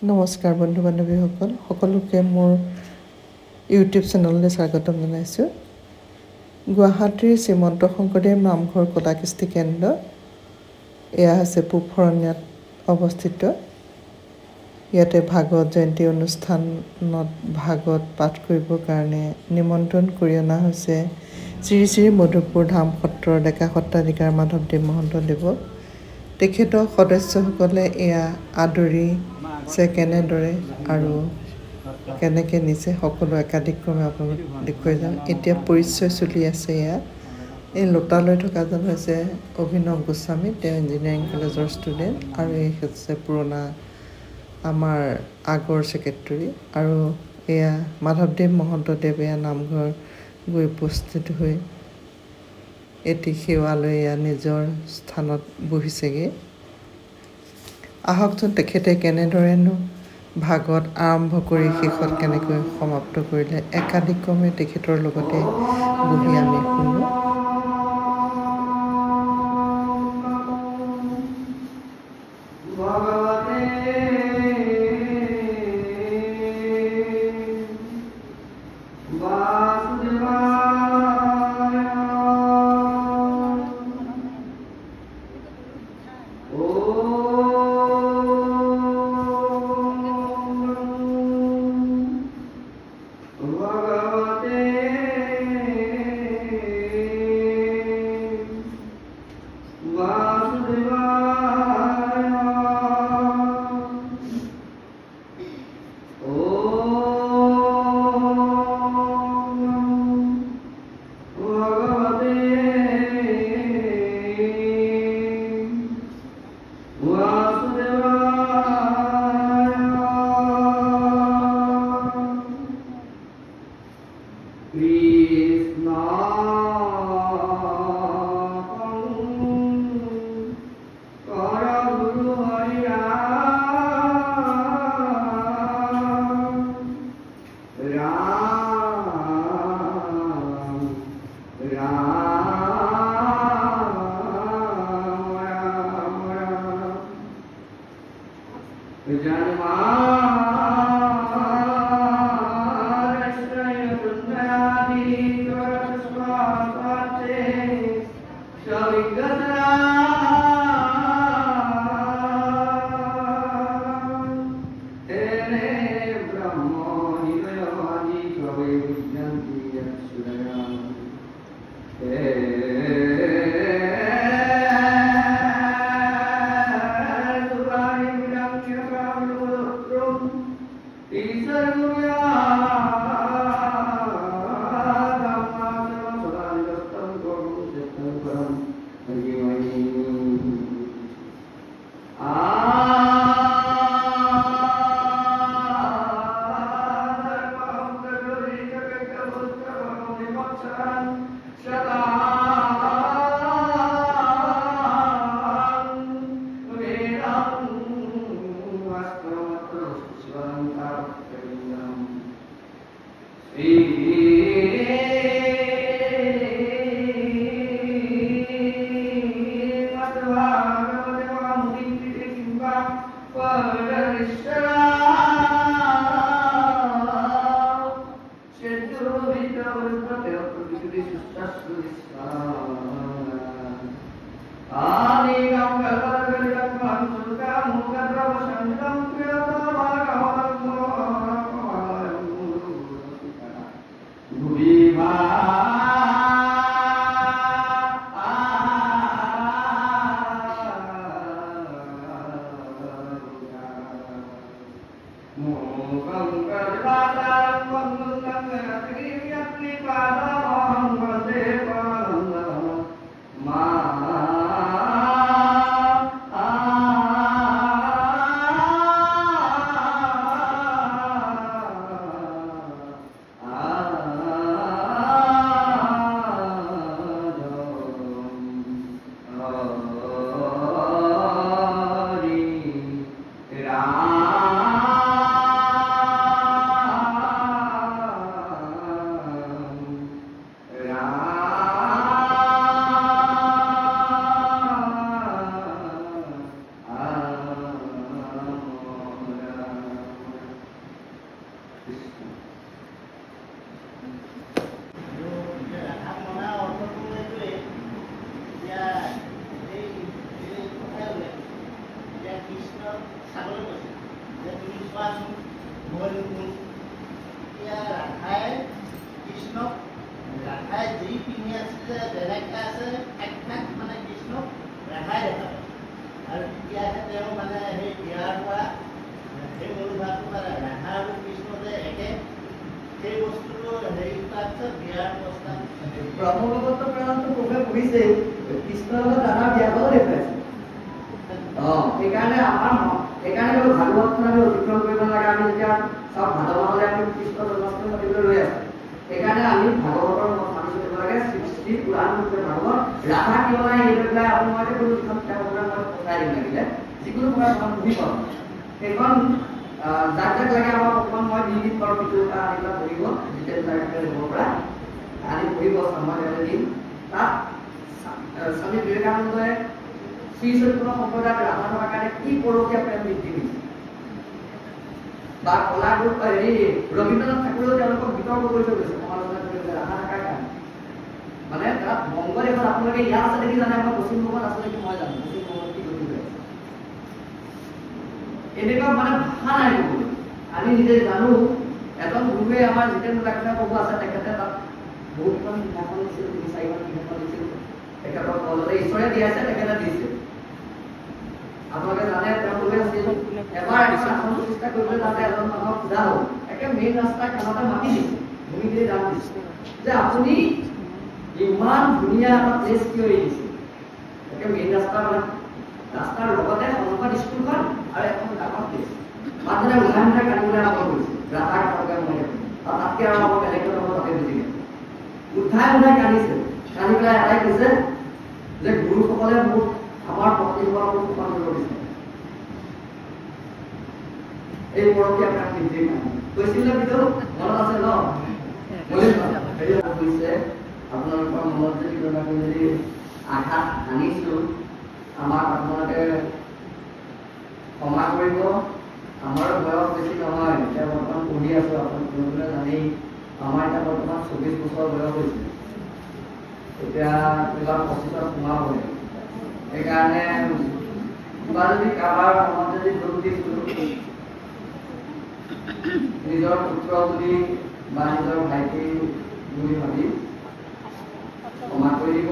নমস্কাৰ বন্ধু বান্ধৱীসকল সকলোকে মোৰ ইউটিউব চেনেললৈ স্বাগতম জনাইছোঁ। গুৱাহাটীৰ শ্ৰীমন্ত শংকৰদেৱ নামঘৰ কলাকৃষ্টি কেন্দ্ৰ এয়া হৈছে পূব শৰণীয়াত অৱস্থিত। ইয়াতে ভাগৱত জয়ন্তী অনুষ্ঠানত ভাগৱত পাঠ কৰিবৰ কাৰণে নিমন্ত্ৰণ কৰি অনা হৈছে শ্ৰী শ্ৰী মধুপুৰ ধাম সত্ৰৰ ডেকা সত্ৰাধিকাৰ মাধৱদেৱ মহন্তদেৱক। তেখেতৰ সদস্যসকলে এয়া আদৰিছে কেনেদৰে আৰু কেনেকৈ নিছে সকলো একাধিক্ৰমে আপোনালোক দেখুৱাই যাম। এতিয়া পৰিচয় চলি আছে। এই লোটা লৈ থকাজন হৈছে অভিনৱ গোস্বামী, তেওঁ ইঞ্জিনিয়াৰিং কলেজৰ ষ্টুডেণ্ট আৰু এই হৈছে পুৰণা আমাৰ আগৰ ছেক্ৰেটৰী। আৰু এয়া মাধৱদেৱ মহন্তদেৱ এয়া নামঘৰ গৈ উপস্থিত হৈ এটি সেৱা লৈ এয়া নিজৰ স্থানত বহিছেগৈ। আহকচোন তেখেতে কেনেদৰেনো ভাগৱত আৰম্ভ কৰি শেষত কেনেকৈ সমাপ্ত কৰিলে একাধিক্ৰমে তেখেতৰ লগতে বহি আমি শুনো। Ram শুভনি কোন এতিয়া ৰাধাই কৃষ্ণক ৰাধাই যি পিন্ধি আছিলে যেনেকৈ আছে এক মানে কৃষ্ণক ৰাধাই দেখা পায় আৰু তেতিয়াহে তেওঁ মানে সেই বিয়াৰ পৰা সেই মনোভাৱটো মানে ৰাধা আৰু কৃষ্ণ যে একে সেই বস্তুটো হেৰি তাৰপিছত বিয়াৰ অৱস্থাত ব্ৰহ্মগত প্ৰাণটো কোনে পঢ়িছে কৃষ্ণৰ লগত ৰাধাৰ বিয়াখনো দেখুৱাইছে সেইকাৰণে সেইকাৰণে ভাগৱতখন আমি অতিক্ৰম কৰিব লাগে আমি যেতিয়া চাওক ভাদ মাহলৈ আমি কৃষ্ণ জন্মাষ্টমী পাতিবলৈ ৰৈ আছো সেইকাৰণে আমি ভাগৱতৰ মত মানি চলিব লাগে শ্ৰী পুৰাণ ভাগৱত ৰাধা কিয় নাই এই লৈ পেলাই আপুনি মই কোনো যিখন কিতাপ আপোনাৰ মই পঠাই দিম লাগিলে যিকোনো প্ৰকাৰ এখন পঢ়ি পাওঁ সেইখন যাক যাক লাগে আমাক অকণমান মই দি দিম বাৰু কিছু আনি পেলাই পঢ়িব যেতিয়া হ'ব পৰা আনি পঢ়িব মই দিম তাত স্বামী বিবেকানন্দই শ্ৰী চৈতন্য সম্প্ৰদায়ত ৰাধা থকাৰ কাৰণে কি পৰকীয়া প্ৰেম বৃদ্ধি হৈছে বা কলাগুৰু হেৰি ৰবীন্দ্ৰনাথ ঠাকুৰেও তেওঁলোকক বিতৰ্ক কৰি থৈ গৈছে সমালোচনা কৰি গৈছে ৰাধা থকাৰ কাৰণে মানে তাত বংগদেশত আপোনালোকে ইয়াত আছে দেখি জানে আমাৰ পশ্চিমবংগত আছে নেকি মই জানো পশ্চিমবংগত কি গতি হৈ আছে এনেকুৱা মানে ভাষা নাই ক'বলৈ আমি নিজে জানো এজন গুৰুৱে আমাৰ জিতেন মুলাকাটা প্ৰভু আছে তেখেতে তাত বহুতখন কিতাপখন দিছিল 3-4খন কিতাপখন দিছিল তেখেতৰ কলতে ঈশ্বৰে দিয়াইছে তেখেতে দিছে আপোনালোকে জানে তেওঁলোকে আছিল এবাৰ এখন আসন প্ৰতিষ্ঠা কৰিবলৈ যাওঁতে এজন মানুহক সোধা হ'ল একে মেইন ৰাস্তাৰ কাষতে মাতি দিছে ভূমিগিৰি দাম দিছে যে আপুনি ইমান ধুনীয়া এটা প্লেচ কিয় এৰি দিছে একে মেইন ৰাস্তাৰ মানে ৰাস্তাৰ লগতে সন্মুখত স্কুলখন আৰু এখন ডাঙৰ প্লেচ মানুহে উদাহৰণ কাটিবলৈ আৰম্ভ কৰিছে ৰাধাৰ কাপোৰ মই আৰু তাতকৈ আৰু আমাৰ বেলেগ তাতে বুজি উঠাই কান্দিছে কান্দি পেলাই এটাই কৈছে যে গুৰুসকলে মোক আমাৰ পত্নীসকলক সন্মান কৰিব বিচাৰে এই পৰকীয়া প্ৰেম বৃদ্ধি কৈছিলে ভিতৰত মনত আছে ন কৈছে আপোনালোকৰ মনত যদি কোনোবাকে যদি আঘাত আনিছো আমাক আপোনালোকে ক্ষমা কৰিব আমাৰ বয়স বেছি নহয় এতিয়া বৰ্তমান পঢ়ি আছো আপোনালোকে জানেই আমাৰ এতিয়া বৰ্তমান 24 বছৰ বয়স হৈছে এতিয়া এইবাৰ 25ত সোমাবই সেইকাৰণে কিবা যদি কাৰোবাৰ মনত যদি দুখ দিছো নিজৰ পুত্ৰ বুলি বা নিজৰ ভাইটি বুলি ভাবি ক্ষমা কৰি দিব